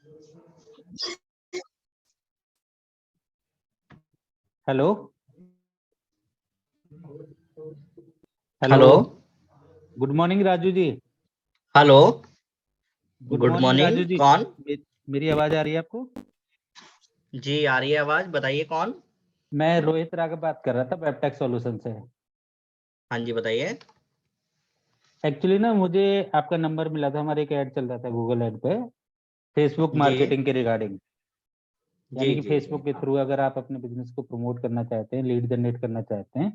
Hello hello. Hello. Good morning Raju ji. Hello. Good good morning morning. Raju ji. कौन? मेरी आवाज आ रही है आपको? जी आ रही है आवाज, बताइए कौन? मैं रोहित राघव बात कर रहा था वेबटेक सॉल्यूशन से। हाँ जी बताइए। एक्चुअली ना मुझे आपका नंबर मिला था, हमारे एक ऐड चल रहा था गूगल ऐड पे, फेसबुक जी मार्केटिंग के रिगार्डिंग। जी यानी कि जी जी। फेसबुक के थ्रू अगर आप अपने बिजनेस को प्रमोट करना चाहते हैं, लीड जनरेट करना चाहते हैं,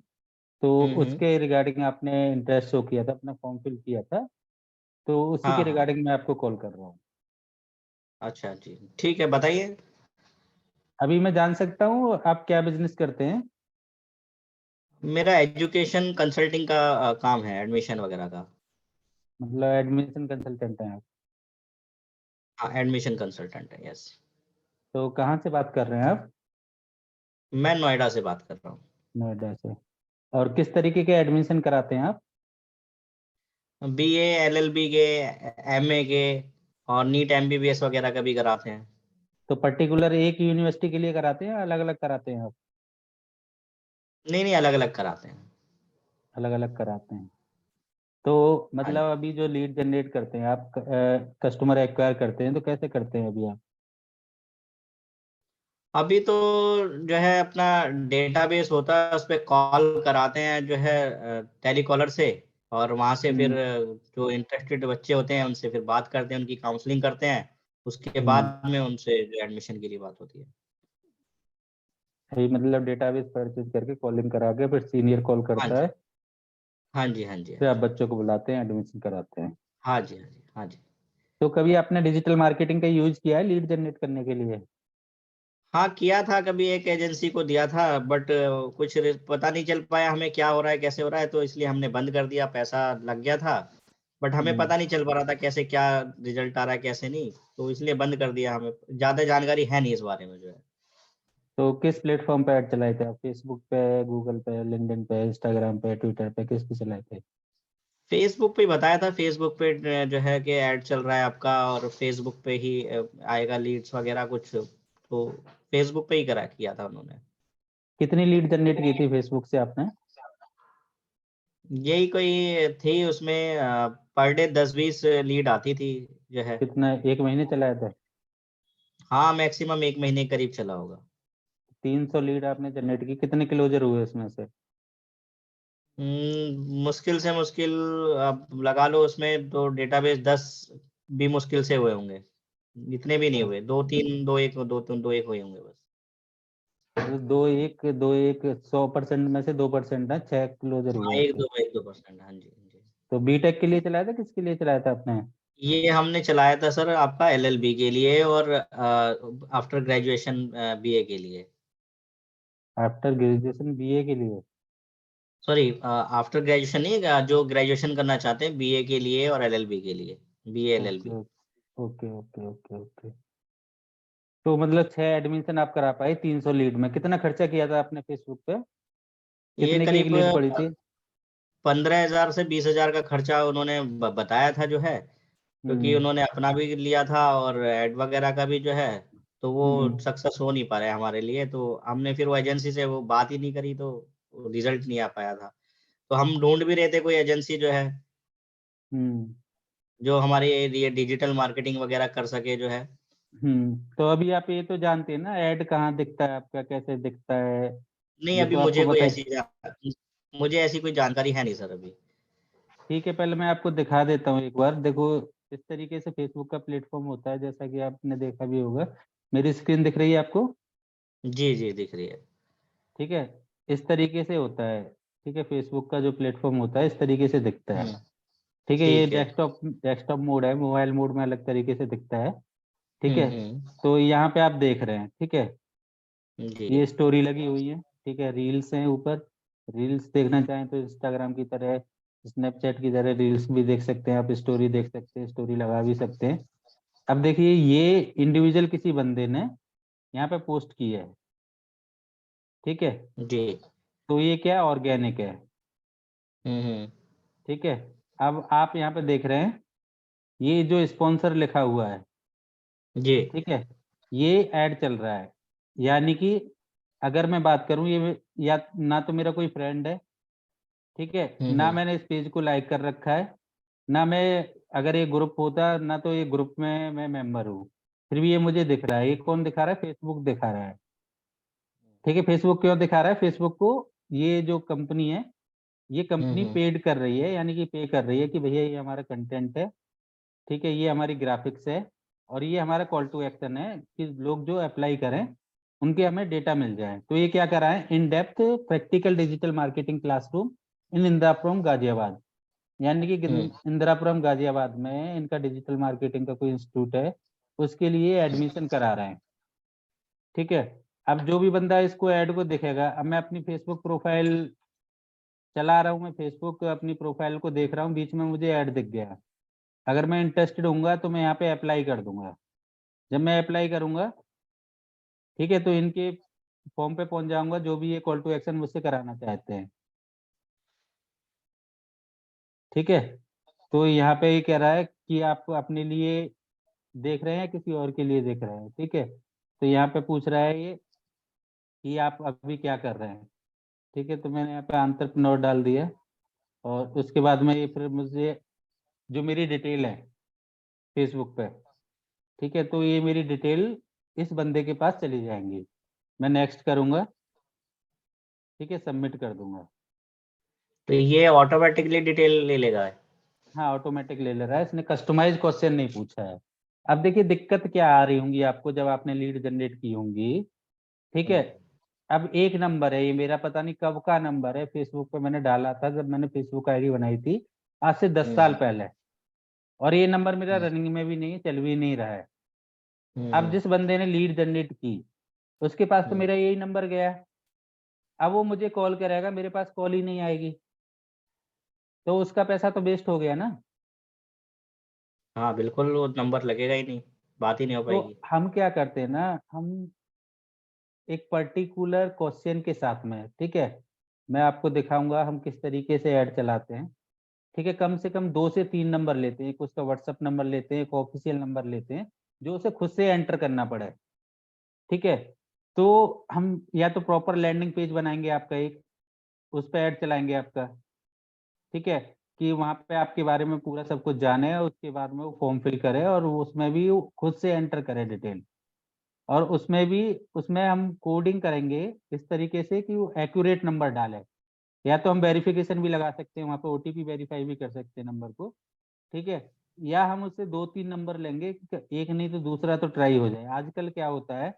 तो हम्म। उसके रिगार्डिंग आपने इंटरेस्ट शो किया था, अपना फॉर्म फिल किया था, तो उसी हाँ के हाँ। रिगार्डिंग मैं आपको कॉल कर रहा हूँ। अच्छा जी ठीक है बताइए। अभी मैं जान सकता हूँ आप क्या बिजनेस करते हैं? मेरा एजुकेशन कंसल्टिंग का काम है, एडमिशन वगैरह का। मतलब एडमिशन कंसल्टेंट हैं आप? हाँ एडमिशन कंसल्टेंट है, यस। तो कहाँ से बात कर रहे हैं आप? मैं नोएडा से बात कर रहा हूँ। नोएडा से। और किस तरीके के एडमिशन कराते हैं आप? BA LLB के, MA के और नीट MBBS वगैरह का भी कराते हैं। तो पर्टिकुलर एक यूनिवर्सिटी के लिए कराते हैं या अलग अलग कराते हैं आप? नहीं नहीं, अलग अलग कराते हैं। अलग अलग कराते हैं। तो हाँ मतलब जी। अभी जो लीड जनरेट करते हैं आप, कस्टमर एक्वायर करते हैं, तो कैसे करते हैं अभी आप? अभी तो जो है अपना डेटाबेस होता है, उस पे कॉल कराते हैं जो है टेलीकॉलर से। और वहां से फिर हम्म। जो इंटरेस्टेड बच्चे होते हैं उनसे फिर बात करते हैं, उनकी काउंसलिंग करते हैं। उसके हम्म। बाद में उनसे जो एडमिशन के लिए बात होती है। यही मतलब डेटाबेस परचेज करके कॉलिंग करा के फिर सीनियर कॉल हाँ करता जी है, हाँ जी हाँ जी हाँ फिर आप जी। बच्चों को बुलाते हैं, एडमिशन कराते हैं। हाँ जी हाँ जी हाँ जी। तो कभी आपने डिजिटल मार्केटिंग का यूज किया है लीड जनरेट करने के लिए? हाँ किया था, कभी एक एजेंसी को दिया था, बट कुछ पता नहीं चल पाया हमें क्या हो रहा है कैसे हो रहा है, तो इसलिए हमने बंद कर दिया, पैसा लग गया था। बट हमें हम्म। पता नहीं चल पा रहा था कैसे क्या रिजल्ट आ रहा है कैसे नहीं, तो इसलिए बंद कर दिया। हमें ज्यादा जानकारी है नहीं इस बारे में जो है। तो किस प्लेटफॉर्म पे ऐड चलाए थे आप? फेसबुक पे, गूगल पे, लिंक्डइन पे, इंस्टाग्राम पे, ट्विटर पे, किस पे चलाए थे? फेसबुक पे ही बताया था, फेसबुक पे जो है कि ऐड चल रहा है आपका, और फेसबुक पे ही आएगा लीड्स वगैरह कुछ, तो फेसबुक पे ही करा किया था उन्होंने। कितनी लीड जनरेट की थी फेसबुक से आपने? यही कोई थी उसमें, पर डे 10-20 लीड आती थी जो है। कितना, एक महीने चलाए थे? हाँ मैक्सिमम 1 महीने के करीब चला होगा। 300 लीड आपने जनरेट की, कितने क्लोजर हुए उसमें से? मुश्किल से मुश्किल आप लगा लो उसमें तो डेटाबेस 10 भी मुश्किल से हुए होंगे। इतने भी नहीं हुए, 2-3, 2-1, 2-3, 2-1 हुए होंगे बस। मतलब दो एक 100% में से 2% ना, 6 क्लोजर हाँ हुए एक आपके? दो 1-2%, हाँ जी हाँ जी। तो बीटेक के लिए चलाया था, किसके लिए चलाया था आपने? ये हमने चलाया था सर आपका LLB के लिए, और आफ्टर ग्रेजुएशन BA के लिए। आफ्टर ग्रेजुएशन बीए के लिए? सॉरी, आफ्टर ग्रेजुएशन नहीं, जो ग्रेजुएशन करना चाहते हैं BA के लिए और LLB के लिए, BA okay LLB। Okay okay okay okay. तो मतलब 6 एडमिशन आप करा पाए 300 लीड में? कितना खर्चा किया था आपने फेसबुक पे? ये कितने की एक करीब लीड पड़ी थी? 15,000 से 20,000 का खर्चा उन्होंने बताया था जो है, क्योंकि हम्म। उन्होंने अपना भी लिया था और एड वगैरह का भी जो है, तो वो हम्म। सक्सेस हो नहीं पा रहा है हमारे लिए, तो हमने फिर वो एजेंसी से वो बात ही नहीं करी, तो रिजल्ट नहीं आ पाया था। तो हम ढूंढ भी रहे थे कोई एजेंसी जो है, हम्म। जो हमारे ये डिजिटल मार्केटिंग वगैरह कर सके जो है। तो अभी आप ये तो जानते हैं ना ऐड कहाँ दिखता है आपका, कैसे दिखता है? नहीं ये अभी तो आपको मुझे कोई बताइए। मुझे ऐसी कोई जानकारी है नहीं सर अभी। ठीक है, पहले मैं आपको दिखा देता हूँ एक बार, देखो। इस तरीके से फेसबुक का प्लेटफॉर्म होता है, जैसा कि आपने देखा भी होगा। मेरी स्क्रीन दिख रही है आपको? जी जी दिख रही है। ठीक है। इस तरीके से होता है। ठीक है, फेसबुक का जो प्लेटफॉर्म होता है इस तरीके से दिखता है। हम्म। ठीक है, ये ठीक है। डेस्कटॉप डेस्कटॉप मोड है, मोबाइल मोड में अलग तरीके से दिखता है। ठीक है। हम्म। तो यहाँ पे आप देख रहे हैं, ठीक है। जी। ये स्टोरी लगी हुई है, ठीक है, रील्स हैं ऊपर। रील्स देखना चाहें तो इंस्टाग्राम की तरह, स्नैपचैट की तरह रील्स भी देख सकते हैं आप, स्टोरी देख सकते हैं, स्टोरी लगा भी सकते हैं। अब देखिए, ये इंडिविजुअल किसी बंदे ने यहाँ पे पोस्ट की है। ठीक है। जी। तो ये क्या ऑर्गेनिक है। हम्म। ठीक है। अब आप यहाँ पे देख रहे हैं, ये जो स्पॉन्सर लिखा हुआ है, जी। ठीक है, ये ऐड चल रहा है। यानी कि अगर मैं बात करूं, ये या ना तो मेरा कोई फ्रेंड है, ठीक है, ना हम्म। मैंने इस पेज को लाइक कर रखा है, ना मैं, अगर ये ग्रुप होता ना तो ये ग्रुप में मैं मेंबर हूँ, फिर भी ये मुझे दिख रहा है। ये कौन दिखा रहा है? फेसबुक दिखा रहा है। ठीक है, फेसबुक क्यों दिखा रहा है? फेसबुक को ये जो कंपनी है, ये कंपनी हम्म। पेड कर रही है, यानी कि पे कर रही है कि भैया ये हमारा कंटेंट है, ठीक है, ये हमारी ग्राफिक्स है, और ये हमारा कॉल टू एक्शन है कि लोग जो अप्लाई करें उनके हमें डेटा मिल जाए। तो ये क्या कर रहा है? In depth practical digital marketing classroom इन इंदिरापुरम गाजियाबाद, यानी कि हम्म। इंदिरापुरम गाजियाबाद में इनका डिजिटल मार्केटिंग का कोई इंस्टीट्यूट है, उसके लिए एडमिशन करा रहे हैं। ठीक है, अब जो भी बंदा इसको ऐड को देखेगा, अब मैं अपनी फेसबुक प्रोफाइल चला रहा हूँ, मैं फेसबुक अपनी प्रोफाइल को देख रहा हूँ, बीच में मुझे ऐड दिख गया, अगर मैं इंटरेस्टेड होऊंगा तो मैं यहाँ पे अप्लाई कर दूंगा। जब मैं अप्लाई करूंगा, ठीक है, तो इनके फॉर्म पे पहुंच जाऊंगा, जो भी ये कॉल टू एक्शन मुझसे कराना चाहते हैं। ठीक है, तो यहाँ पे ये कह रहा है कि आप अपने लिए देख रहे हैं, किसी और के लिए देख रहे हैं। ठीक है, तो यहाँ पे पूछ रहा है ये कि आप अभी क्या कर रहे हैं। ठीक है, तो मैंने यहाँ पे एंटरप्रेन्योर डाल दिया, और उसके बाद में ये फिर मुझे जो मेरी डिटेल है फेसबुक पे, ठीक है, तो ये मेरी डिटेल इस बंदे के पास चली जाएंगी। मैं नेक्स्ट करूंगा, ठीक है, सबमिट कर दूंगा। तो ये ऑटोमेटिकली डिटेल ले लेगा। हाँ, ऑटोमेटिक ले ले रहा है, इसने कस्टमाइज क्वेश्चन नहीं पूछा है। अब देखिए दिक्कत क्या आ रही होंगी आपको जब आपने लीड जनरेट की होंगी। ठीक है, हम्म। अब एक नंबर है, ये मेरा पता नहीं कब का नंबर है, फेसबुक पे मैंने डाला था जब मैंने फेसबुक आईडी बनाई थी, आज से 10 साल हम्म। पहले। और ये नंबर मेरा हम्म। रनिंग में भी नहीं है, चल भी नहीं रहा है। अब हम्म। जिस बंदे ने लीड जनरेट की, उसके पास तो हम्म। मेरा यही नंबर गया। अब वो मुझे कॉल करेगा, मेरे पास कॉल ही नहीं आएगी, तो उसका पैसा तो वेस्ट हो गया ना। हाँ बिल्कुल, वो नंबर लगेगा ही नहीं, बात ही नहीं हो तो पाएगी। हम क्या करते हैं ना, हम एक पर्टिकुलर क्वेश्चन के साथ में, ठीक है, मैं आपको दिखाऊंगा हम किस तरीके से ऐड चलाते हैं। ठीक है, कम से कम 2 से 3 नंबर लेते हैं, एक उसका व्हाट्सअप नंबर लेते हैं, एक ऑफिशियल नंबर लेते हैं, जो उसे खुद से एंटर करना पड़े। ठीक है, तो हम या तो प्रॉपर लैंडिंग पेज बनाएंगे आपका एक, उस पर ऐड चलाएंगे आपका। ठीक है, कि वहां पे आपके बारे में पूरा सब कुछ जाने, और उसके बाद में वो फॉर्म फिल करे, और वो उसमें भी वो खुद से एंटर करे डिटेल। और उसमें हम कोडिंग करेंगे इस तरीके से कि वो एक्यूरेट नंबर डाले। या तो हम वेरिफिकेशन भी लगा सकते हैं, वहाँ पे ओटीपी वेरीफाई भी कर सकते हैं नंबर को। ठीक है, या हम उससे 2-3 नंबर लेंगे कि एक नहीं तो दूसरा तो ट्राई हो जाए। आजकल क्या होता है,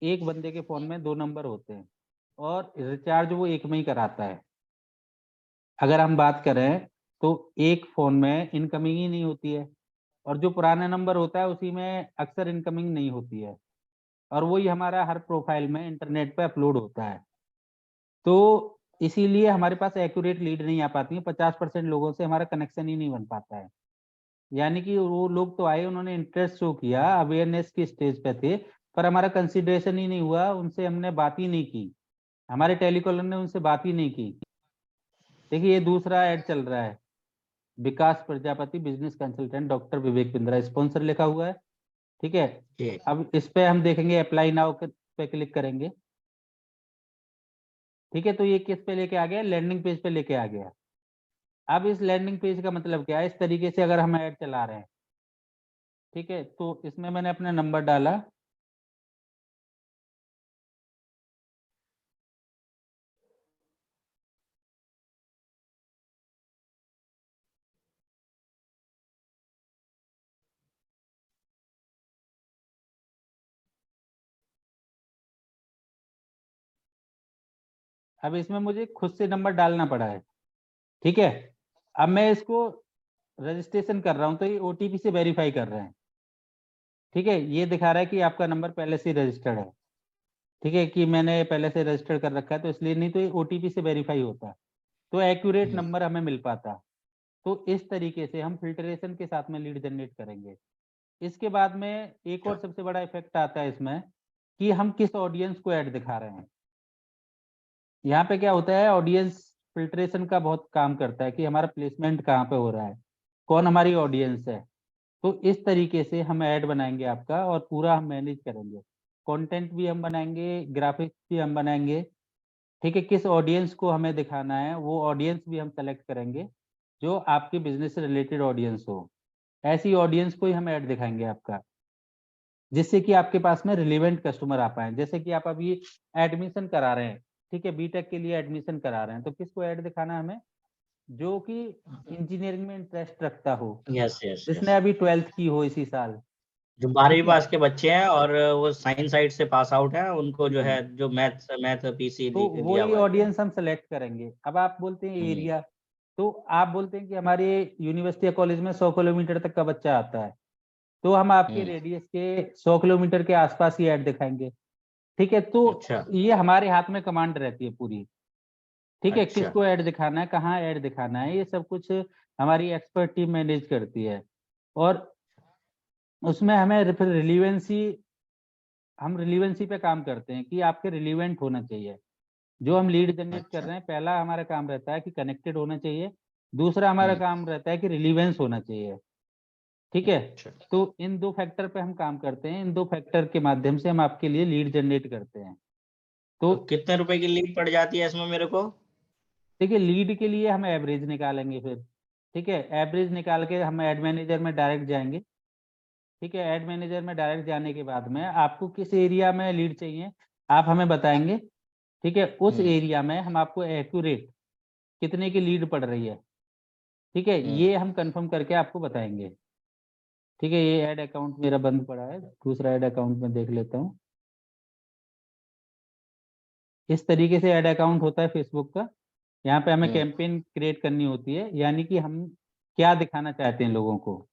एक बंदे के फोन में 2 नंबर होते हैं, और रिचार्ज वो एक में ही कराता है। अगर हम बात करें तो एक फोन में इनकमिंग ही नहीं होती है, और जो पुराना नंबर होता है उसी में अक्सर इनकमिंग नहीं होती है, और वही हमारा हर प्रोफाइल में इंटरनेट पे अपलोड होता है। तो इसीलिए हमारे पास एक्यूरेट लीड नहीं आ पाती है, 50% लोगों से हमारा कनेक्शन ही नहीं बन पाता है। यानी कि वो लोग तो आए, उन्होंने इंटरेस्ट शो किया, अवेयरनेस की स्टेज पे थे, पर हमारा कंसिडरेशन ही नहीं हुआ, उनसे हमने बात ही नहीं की, हमारे टेलीकॉलर ने उनसे बात ही नहीं की। देखिए ये दूसरा ऐड चल रहा है, विकास Prajapati business consultant doctor Vivek Bindra, sponsor लिखा हुआ है। ठीक है, जी। अब इस पे हम देखेंगे, अप्लाई नाउ पे क्लिक करेंगे। ठीक है, तो ये किस पे लेके आ गया? लैंडिंग पेज पे लेके आ गया। अब इस लैंडिंग पेज का मतलब क्या है? इस तरीके से अगर हम ऐड चला रहे हैं, ठीक है, तो इसमें मैंने अपना नंबर डाला। अब इसमें मुझे खुद से नंबर डालना पड़ा है। ठीक है, अब मैं इसको रजिस्ट्रेशन कर रहा हूँ, तो ये ओटीपी से वेरीफाई कर रहे हैं। ठीक है, ये दिखा रहा है कि आपका नंबर पहले से रजिस्टर्ड है। ठीक है, कि मैंने पहले से रजिस्टर कर रखा है, तो इसलिए, नहीं तो ये ओटीपी से वेरीफाई होता, तो एक्यूरेट हम्म। नंबर हमें मिल पाता। तो इस तरीके से हम फिल्ट्रेशन के साथ में लीड जनरेट करेंगे। इसके बाद में एक और सबसे बड़ा इफेक्ट आता है इसमें, कि हम किस ऑडियंस को ऐड दिखा रहे हैं। यहाँ पे क्या होता है, ऑडियंस फिल्ट्रेशन का बहुत काम करता है कि हमारा प्लेसमेंट कहाँ पे हो रहा है, कौन हमारी ऑडियंस है। तो इस तरीके से हम ऐड बनाएंगे आपका और पूरा हम मैनेज करेंगे। कंटेंट भी हम बनाएंगे, ग्राफिक्स भी हम बनाएंगे, ठीक है। किस ऑडियंस को हमें दिखाना है वो ऑडियंस भी हम सेलेक्ट करेंगे जो आपके बिजनेस से रिलेटेड ऑडियंस हो। ऐसी ऑडियंस को ही हम ऐड दिखाएंगे आपका, जिससे कि आपके पास में रिलेवेंट कस्टमर आ पाए। जैसे कि आप अभी एडमिशन करा रहे हैं, ठीक है, बीटेक के लिए एडमिशन करा रहे हैं, तो किसको ऐड दिखाना है हमें? जो कि इंजीनियरिंग में इंटरेस्ट रखता हो, यस यस जिसने यस। अभी 12th की हो इसी साल, जो 12वीं ठीक है। पास के बच्चे हैं और वो साइंस साइड से पास आउट है, उनको जो है जो मैथ मैथ पीसी तो दिया वही हुआ है जो। ऑडियंस हम सेलेक्ट करेंगे। अब आप बोलते हैं हम्म एरिया, तो आप बोलते हैं कि हमारे यूनिवर्सिटी या कॉलेज में 100 किलोमीटर तक का बच्चा आता है, तो हम आपके हम्म। रेडियस के 100 किलोमीटर के आसपास ही ऐड दिखाएंगे, ठीक है। तो अच्छा ये हमारे हाथ में कमांड रहती है पूरी, ठीक है। अच्छा। किसको ऐड दिखाना है, कहाँ ऐड दिखाना है, ये सब कुछ हमारी एक्सपर्ट टीम मैनेज करती है। और उसमें हमें फिर रिलीवेंसी, हम रिलीवेंसी पे काम करते हैं कि आपके रिलीवेंट होना चाहिए। जो हम लीड जनरेट कर अच्छा रहे हैं, पहला हमारा काम रहता है कि कनेक्टेड होना चाहिए, दूसरा हमारा हम्म। काम रहता है कि रिलीवेंस होना चाहिए, ठीक है। अच्छा। तो इन दो फैक्टर पे हम काम करते हैं, इन दो फैक्टर के माध्यम से हम आपके लिए लीड जनरेट करते हैं। तो तो कितने रुपए की लीड पड़ जाती है इसमें मेरे को? देखिए, लीड के लिए हम एवरेज निकालेंगे फिर, ठीक है। एवरेज निकाल के हम एड मैनेजर में डायरेक्ट जाएंगे, ठीक है। एड मैनेजर में डायरेक्ट जाने के बाद में आपको किस एरिया में लीड चाहिए आप हमें बताएंगे, ठीक है। उस हम्म एरिया में हम आपको एक्यूरेट कितने की लीड पड़ रही है, ठीक है, हम्म। ये हम कंफर्म करके आपको बताएंगे, ठीक है। ये ऐड अकाउंट मेरा बंद पड़ा है, दूसरा ऐड अकाउंट में देख लेता हूँ। इस तरीके से ऐड अकाउंट होता है फेसबुक का। यहाँ पे हमें हम्म। कैंपेन क्रिएट करनी होती है, यानी कि हम क्या दिखाना चाहते हैं लोगों को।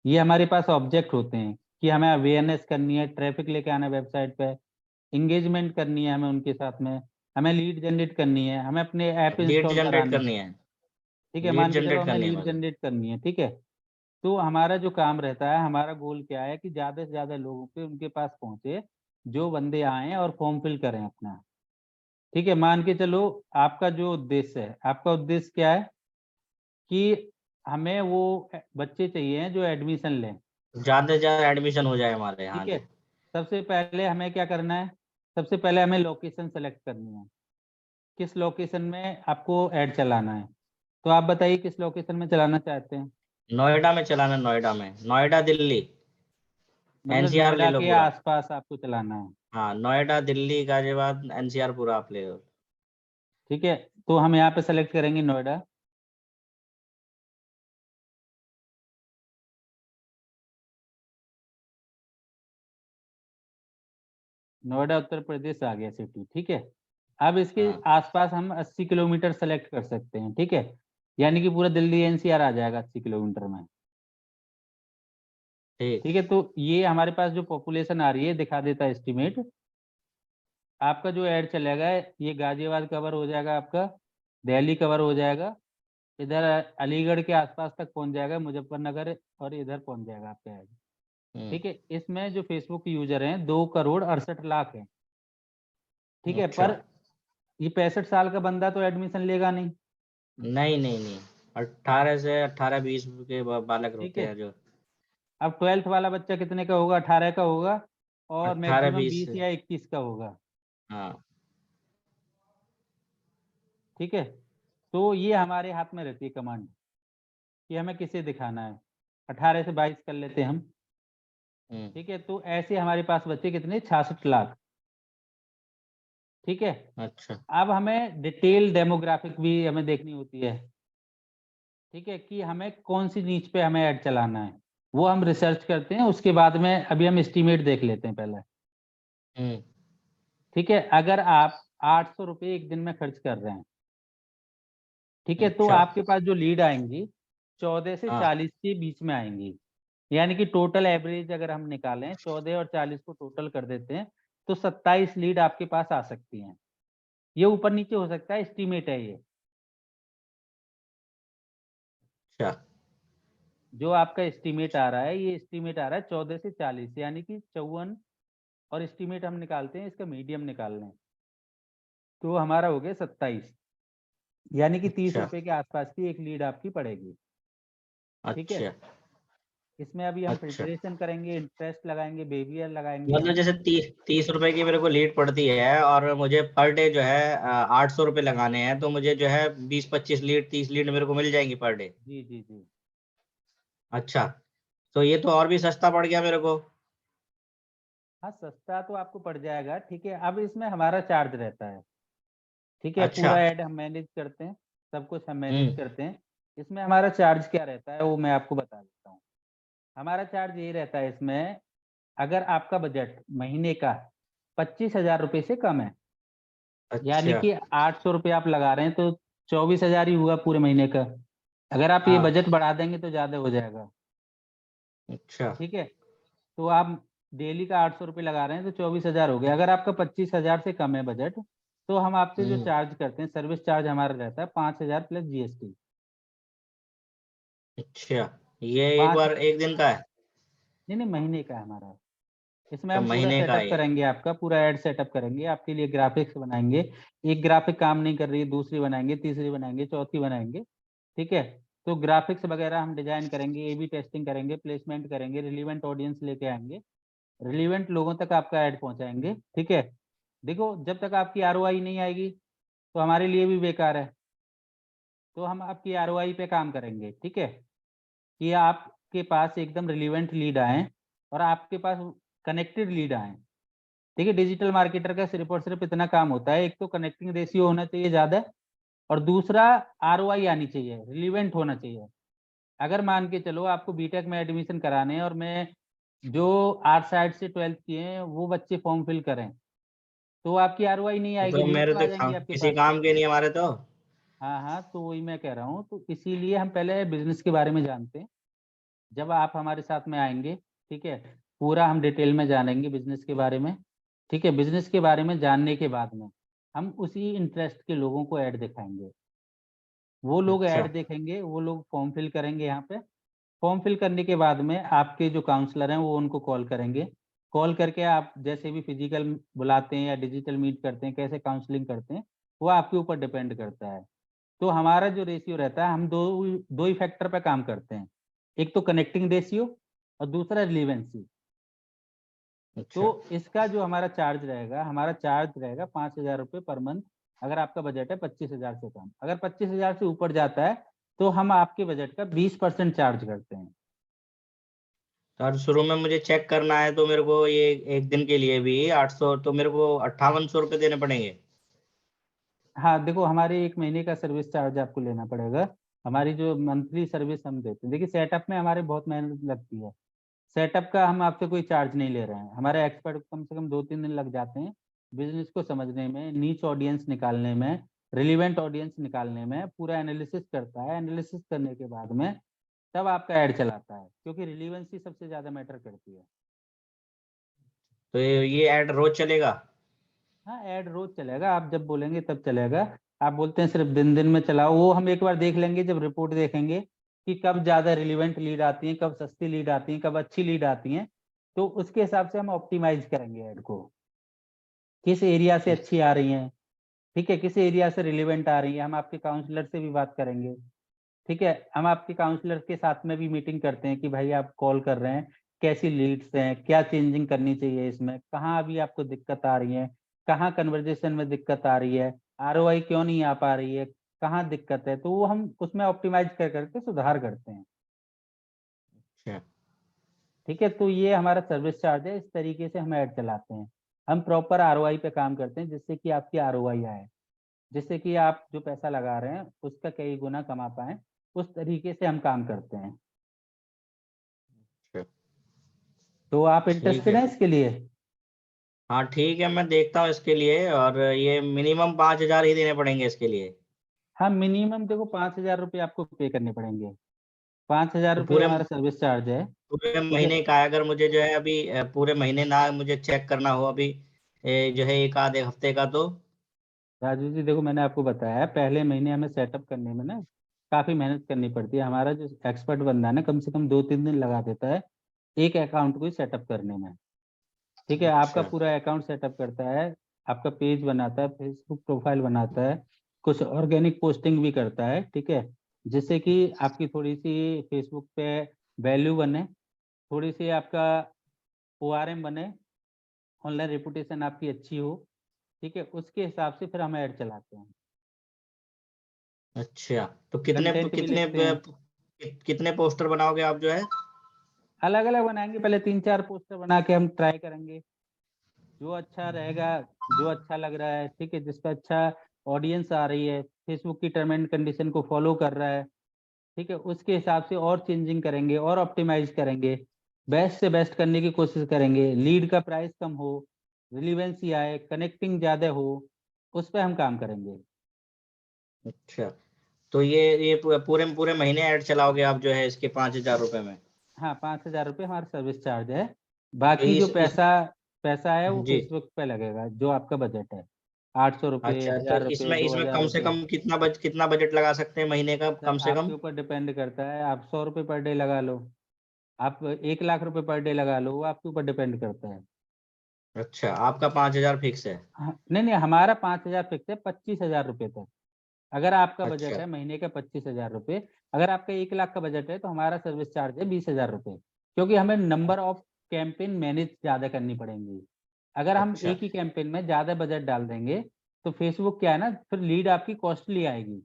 ये हमारे पास ऑब्जेक्ट होते हैं कि हमें अवेयरनेस करनी है, ट्रैफिक लेके आना है वेबसाइट पे, इंगेजमेंट करनी है हमें उनके साथ में, हमें लीड जनरेट करनी है, हमें अपने ऐप लीड इंस्टॉल जनरेट कराने हैं, करनी है। ठीक है। लीड मान के चलो जनरेट हमें करनी है लीड मतलब। जनरेट करनी है, ठीक है। तो हमारा जो काम रहता है, हमारा गोल क्या है कि ज्यादा से ज्यादा लोगों के उनके पास पहुंचे, जो बंदे आए और फॉर्म फिल करें अपना, ठीक है। मान के चलो आपका जो उद्देश्य है, आपका उद्देश्य क्या है कि हमें वो बच्चे चाहिए जो एडमिशन लें, ज्यादा से ज्यादा एडमिशन हो जाए हमारे यहाँ ठीक है। जी। सबसे पहले हमें क्या करना है, सबसे पहले हमें लोकेशन सेलेक्ट करनी है, किस लोकेशन में आपको ऐड चलाना है। तो आप बताइए किस लोकेशन में चलाना चाहते हैं? नोएडा में चलाना, नोएडा में, नोएडा दिल्ली, मतलब एनसीआर ले नोएडा लो के पूरा। आसपास आपको चलाना है, हाँ, नोएडा दिल्ली गाजियाबाद एनसीआर पूरा आप ले लो। ठीक है। तो हम यहाँ पे सेलेक्ट करेंगे नोएडा, नोएडा उत्तर प्रदेश आ गया सिटी, ठीक है। अब इसके हाँ आसपास हम 80 किलोमीटर सेलेक्ट कर सकते हैं, ठीक है। यानी कि पूरा दिल्ली एनसीआर आ जाएगा 80 किलोमीटर में, ठीक। ठीक है। तो ये हमारे पास जो पॉपुलेशन आ रही है दिखा देता है एस्टिमेट। आपका जो ऐड चलेगा, ये गाजियाबाद कवर हो जाएगा आपका, दिल्ली कवर हो जाएगा, इधर अलीगढ़ के आसपास तक पहुंच जाएगा, मुजफ्फरनगर, और इधर पहुंच जाएगा आपका ऐड, हम्म। ठीक है। इसमें जो फेसबुक यूजर हैं 2,68,00,000 हैं, ठीक है। अच्छा। पर ये 65 साल का बंदा तो एडमिशन लेगा नहीं, नहीं नहीं नहीं, 18 से 18-20 के बालक ठीक होते है। हैं जो। अब 12th वाला बच्चा कितने का होगा? 18 का होगा, और 18 मैक्सिमम 20 20 से। या 21 का होगा, हाँ। ठीक है। तो ये हमारे हाथ में रहती है कमांड कि हमें किसे दिखाना है। 18 से 22 कर लेते हैं हम, हम्म। ठीक है। तो ऐसे हमारे पास बच्चे कितने? 66 लाख, ठीक है। अच्छा अब हमें डिटेल डेमोग्राफिक भी हमें देखनी होती है, ठीक है, कि हमें कौन सी नीच पे हमें ऐड चलाना है, वो हम रिसर्च करते हैं। उसके बाद में अभी हम एस्टिमेट देख लेते हैं पहले, हम्म। ठीक है। अगर आप 800 रुपये एक दिन में खर्च कर रहे हैं, ठीक है, तो अच्छा। आपके पास जो लीड आएंगी 14 से हाँ 40 के बीच में आएंगी। यानी कि टोटल एवरेज अगर हम निकालें, 14 और 40 को टोटल कर देते हैं, तो 27 लीड आपके पास आ सकती हैं। ये ऊपर नीचे हो सकता है, एस्टीमेट है ये। अच्छा। जो आपका एस्टीमेट आ रहा है, ये एस्टीमेट आ रहा है 14 से 40, यानी कि 54, और एस्टीमेट हम निकालते हैं, इसका मीडियम निकाल लें, तो हमारा हो गया 27, यानी कि तीस अच्छा। रुपए के आसपास की एक लीड आपकी पड़ेगी, ठीक है। अच्छा। इसमें अभी हम अच्छा, फिल्ट्रेशन करेंगे, इंटरेस्ट लगाएंगे, बिहेवियर लगाएंगे मतलब हम। जैसे 30 रुपए की मेरे को लीड पड़ती है और मुझे पर डे जो है 800 रुपये लगाने हैं, तो मुझे जो है 20-25 लीड 30 लीड मेरे को मिल जाएंगी पर डे। जी जी जी। अच्छा, तो ये तो और भी सस्ता पड़ गया मेरे को। हाँ सस्ता तो आपको पड़ जाएगा, ठीक है। अब इसमें हमारा चार्ज रहता है, ठीक है। अच्छा। पूरा ऐड हम मैनेज करते हैं, सब कुछ हम मैनेज हम्म। करते हैं। इसमें हमारा चार्ज क्या रहता है वो मैं आपको बता देता हूँ। हमारा चार्ज ये रहता है इसमें, अगर आपका बजट महीने का 25,000 रुपये से कम है, यानी अच्छा। कि 800 रुपये आप लगा रहे हैं, तो 24,000 ही हुआ पूरे महीने का। अगर आप ये हाँ। बजट बढ़ा देंगे तो ज्यादा हो जाएगा, अच्छा। ठीक है। तो आप डेली का 800 रुपये लगा रहे हैं तो 24,000 हो गया। अगर आपका 25,000 से कम है बजट, तो हम आपसे जो हम्म। चार्ज करते हैं, सर्विस चार्ज हमारा रहता है 5,000 प्लस जीएसटी। अच्छा, ये एक पाँच बार एक दिन का है? नहीं नहीं, महीने का है हमारा। इसमें तो हम पूरा महीने का सेटअप है ये? करेंगे, आपका पूरा एड सेटअप करेंगे, आपके लिए ग्राफिक्स बनाएंगे। एक ग्राफिक काम नहीं कर रही है, दूसरी बनाएंगे, तीसरी बनाएंगे, चौथी बनाएंगे, ठीक है। तो ग्राफिक्स वगैरह हम डिजाइन करेंगे, ए बी टेस्टिंग करेंगे, प्लेसमेंट करेंगे, रिलीवेंट ऑडियंस लेके आएंगे, रिलीवेंट लोगों तक आपका ऐड पहुंचाएंगे, ठीक है। देखो जब तक आपकी आरओआई नहीं आएगी तो हमारे लिए भी बेकार है। तो हम आपकी आरओआई पे काम करेंगे, ठीक है, कि आपके पास एकदम रिलीवेंट लीड आए और आपके पास कनेक्टेड लीड आए, ठीक है। डिजिटल मार्केटर का सिर्फ और सिर्फ इतना काम होता है, एक तो कनेक्टिंग रेशियो होना चाहिए ज्यादा, और दूसरा आरओआई आनी चाहिए, रिलीवेंट होना चाहिए। अगर मान के चलो आपको बीटेक में एडमिशन कराने हैं और मैं जो आर्ट साइड से 12th किए हैं वो बच्चे फॉर्म फिल करें, तो आपकी आरओआई नहीं आएगी, तो लीड मेरे तो आ तो जाएंगी आपके किसी पास। काम के नहीं हमारे तो। हाँ हाँ, तो वही मैं कह रहा हूँ, तो इसीलिए हम पहले बिजनेस के बारे में जानते हैं। जब आप हमारे साथ में आएंगे, ठीक है, पूरा हम डिटेल में जानेंगे बिजनेस के बारे में, ठीक है। बिजनेस के बारे में जानने के बाद में हम उसी इंटरेस्ट के लोगों को ऐड दिखाएंगे। वो लोग अच्छा। ऐड देखेंगे, वो लोग फॉर्म फिल करेंगे यहाँ पे। फॉर्म फिल करने के बाद में आपके जो काउंसलर हैं वो उनको कॉल करेंगे। कॉल करके आप जैसे भी फिजिकल बुलाते हैं या डिजिटल मीट करते हैं, कैसे काउंसलिंग करते हैं, वो आपके ऊपर डिपेंड करता है। तो हमारा जो रेशियो रहता है, हम दो दो ही फैक्टर पे काम करते हैं, एक तो कनेक्टिंग रेशियो और दूसरा रिलीवेंसी। तो अच्छा, इसका जो हमारा चार्ज रहेगा, हमारा चार्ज रहेगा 5,000 रुपये पर मंथ। अगर आपका बजट है 25,000 से कम, अगर 25,000 से ऊपर जाता है तो हम आपके बजट का 20% चार्ज करते हैं। तो और शुरू में मुझे चेक करना है तो मेरे को ये एक दिन के लिए भी 800, तो मेरे को 5800 रुपये देने पड़ेंगे? हाँ देखो, हमारे एक महीने का सर्विस चार्ज आपको लेना पड़ेगा। हमारी जो मंथली सर्विस हम देते हैं, देखिए सेटअप में हमारे बहुत मेहनत लगती है। सेटअप का हम आपसे कोई चार्ज नहीं ले रहे हैं, हमारे एक्सपर्ट कम से कम 2-3 दिन लग जाते हैं बिजनेस को समझने में, नीच ऑडियंस निकालने में, रिलीवेंट ऑडियंस निकालने में। पूरा एनालिसिस करता है, एनालिसिस करने के बाद में तब आपका ऐड चलाता है, क्योंकि रिलीवेंसी सबसे ज्यादा मैटर करती है। तो ये ऐड रोज चलेगा? हाँ ऐड रोज चलेगा, आप जब बोलेंगे तब चलेगा। आप बोलते हैं सिर्फ दिन दिन में चलाओ, वो हम एक बार देख लेंगे, जब रिपोर्ट देखेंगे कि कब ज्यादा रिलीवेंट लीड आती है, कब सस्ती लीड आती है, कब अच्छी लीड आती है, तो उसके हिसाब से हम ऑप्टिमाइज करेंगे ऐड को, किस एरिया से अच्छी आ रही हैं, ठीक है, किस एरिया से रिलीवेंट आ रही है। हम आपके काउंसलर से भी बात करेंगे, ठीक है। हम आपके काउंसलर के साथ में भी मीटिंग करते हैं कि भाई आप कॉल कर रहे हैं, कैसी लीड्स हैं, क्या चेंजिंग करनी चाहिए इसमें, कहाँ अभी आपको दिक्कत आ रही है, कहाँ कन्वर्जेशन में दिक्कत आ रही है, आरओआई क्यों नहीं आ पा रही है, कहाँ दिक्कत है, तो वो हम उसमें ऑप्टिमाइज कर करके सुधार करते हैं, अच्छा। ठीक है। तो ये हमारा सर्विस चार्ज है, इस तरीके से हम ऐड चलाते हैं। हम प्रॉपर आरओआई पे काम करते हैं, जिससे कि आपकी आरओआई आए, जिससे कि आप जो पैसा लगा रहे हैं उसका कई गुना कमा पाए, उस तरीके से हम काम करते हैं। अच्छा, तो आप ठीक इंटरेस्टेड है। हैं इसके लिए? हाँ ठीक है, मैं देखता हूँ इसके लिए। और ये मिनिमम 5000 ही देने पड़ेंगे इसके लिए? हाँ मिनिमम देखो 5,000 रुपये आपको पे करने पड़ेंगे। 5,000 तो रुपये हमारा सर्विस चार्ज है, पूरे ठीक है। महीने का है? अगर मुझे जो है अभी पूरे महीने ना मुझे चेक करना हो अभी, जो है एक आधे हफ्ते का, तो? राजू जी देखो, मैंने आपको बताया पहले महीने हमें सेटअप करने में ना काफी मेहनत करनी पड़ती है। हमारा जो एक्सपर्ट बंदा है ना, कम से कम 2-3 दिन लगा देता है एक अकाउंट को सेटअप करने में, ठीक है। आपका अच्छा। पूरा अकाउंट सेटअप करता है, आपका पेज बनाता है, फेसबुक प्रोफाइल बनाता है, कुछ ऑर्गेनिक पोस्टिंग भी करता है, ठीक है, जिससे कि आपकी थोड़ी सी फेसबुक पे वैल्यू बने, थोड़ी सी आपका ORM बने, ऑनलाइन रेपुटेशन आपकी अच्छी हो, ठीक है, उसके हिसाब से फिर हम ऐड चलाते हैं। अच्छा, तो कितने कंटेंट भी कितने लिखते हैं, कितने पोस्टर बनाओगे आप जो है? अलग अलग बनाएंगे, पहले 3-4 पोस्टर बना के हम ट्राई करेंगे, जो अच्छा रहेगा, जो अच्छा लग रहा है, ठीक है, जिस पे अच्छा ऑडियंस आ रही है, फेसबुक की टर्म एंड कंडीशन को फॉलो कर रहा है, ठीक है, उसके हिसाब से और चेंजिंग करेंगे और ऑप्टिमाइज करेंगे, बेस्ट से बेस्ट करने की कोशिश करेंगे, लीड का प्राइस कम हो, रिलीवेंसी आए, कनेक्टिंग ज्यादा हो, उस पर हम काम करेंगे। अच्छा, तो ये पूरे पूरे महीने ऐड चलाओगे आप जो है इसके 5,000 रुपए में? हाँ, 5,000 रुपये हमारा सर्विस चार्ज है, तो बाकी जो इस पैसा पैसा है वो जी। फेसबुक पे लगेगा, जो आपका बजट है, 800 रुपये, अच्छा, तो 1,000 रुपये, इसमें दो इसमें हजार कम से रुपये कम कितना बजट लगा सकते हैं महीने का, सर कम से आपके कम? ऊपर डिपेंड करता है, आप 100 रुपये पर डे लगा लो, आप 1 लाख रुपए पर डे लगा लो, वो आपके ऊपर डिपेंड करता है। अच्छा, आपका 5,000 फिक्स है? हाँ, नहीं नहीं, हमारा 5,000 फिक्स है, 25,000 रुपये तक। अगर आपका बजट अच्छा। है महीने का 25,000 रुपये, अगर आपका 1 लाख का बजट है तो हमारा सर्विस चार्ज है 20,000 रुपये, क्योंकि हमें नंबर ऑफ कैंपेन मैनेज ज्यादा करनी पड़ेंगी। अगर हम अच्छा। एक ही कैंपेन में ज्यादा बजट डाल देंगे तो फेसबुक क्या है ना, फिर लीड आपकी कॉस्टली आएगी।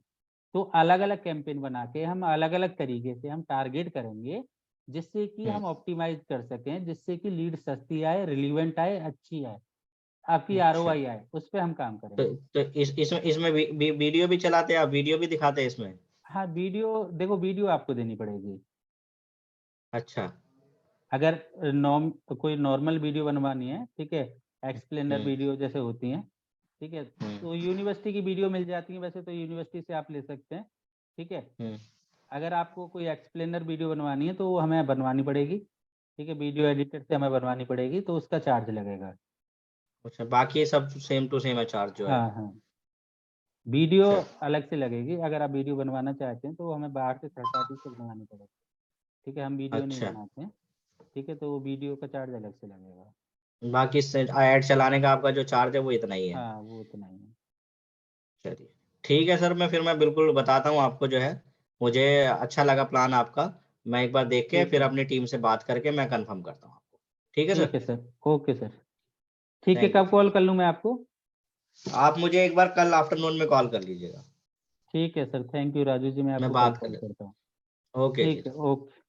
तो अलग अलग कैंपेन बना के हम अलग अलग तरीके से हम टारगेट करेंगे, जिससे कि हम्म। हम ऑप्टिमाइज कर सकें, जिससे कि लीड सस्ती आए, रिलीवेंट आए, अच्छी आए, आपकी अच्छा, ROI आए, उस पर हम काम तो करेंगे। इसमें वीडियो भी चलाते हैं आप? वीडियो भी दिखाते हैं इसमें? हाँ, वीडियो देखो, वीडियो आपको देनी पड़ेगी। अच्छा। अगर नॉर्म कोई नॉर्मल वीडियो बनवानी है, ठीक है, एक्सप्लेनर हम्म। वीडियो जैसे होती हैं, ठीक है, हम्म। तो यूनिवर्सिटी की वीडियो मिल जाती है, वैसे तो यूनिवर्सिटी से आप ले सकते हैं, ठीक है। हम्म। अगर आपको कोई एक्सप्लेनर वीडियो बनवानी है तो वो हमें बनवानी पड़ेगी, ठीक है, वीडियो एडिटर से हमें बनवानी पड़ेगी, तो उसका चार्ज लगेगा। अच्छा, बाकी सब सेम टू सेम है चार्ज जो है? हाँ हाँ, वीडियो अच्छा। अलग से लगेगी, अगर आप वीडियो बनवाना चाहते हैं तो हमें बाहर से थर्ड पार्टी से बनवानी पड़ेगी, ठीक है, हम वीडियो नहीं अच्छा, बनाते हैं, ठीक है, तो वो वीडियो का चार्ज अलग से लगेगा। बाकी ऐड चलाने का आपका जो चार्ज है वो इतना ही है? हाँ, वो उतना ही है। चलिए, ठीक है सर, फिर मैं बिल्कुल बताता हूँ आपको जो है। मुझे अच्छा लगा प्लान आपका। मैं एक बार देख के ठीक फिर है, अपनी टीम से बात करके मैं कंफर्म करता हूँ आपको। ठीक है ठीक सर? है सर, ओके सर, ठीक है, थैंक यू कब सर। कॉल कर लूँ मैं आपको? आप मुझे एक बार कल आफ्टरनून में कॉल कर लीजिएगा। ठीक है sir, thank you Raju ji, मैं मैं आपको कल बात कर कॉल लेता करता हूँ। हूँ। ओके जी। ठीक है, ओके।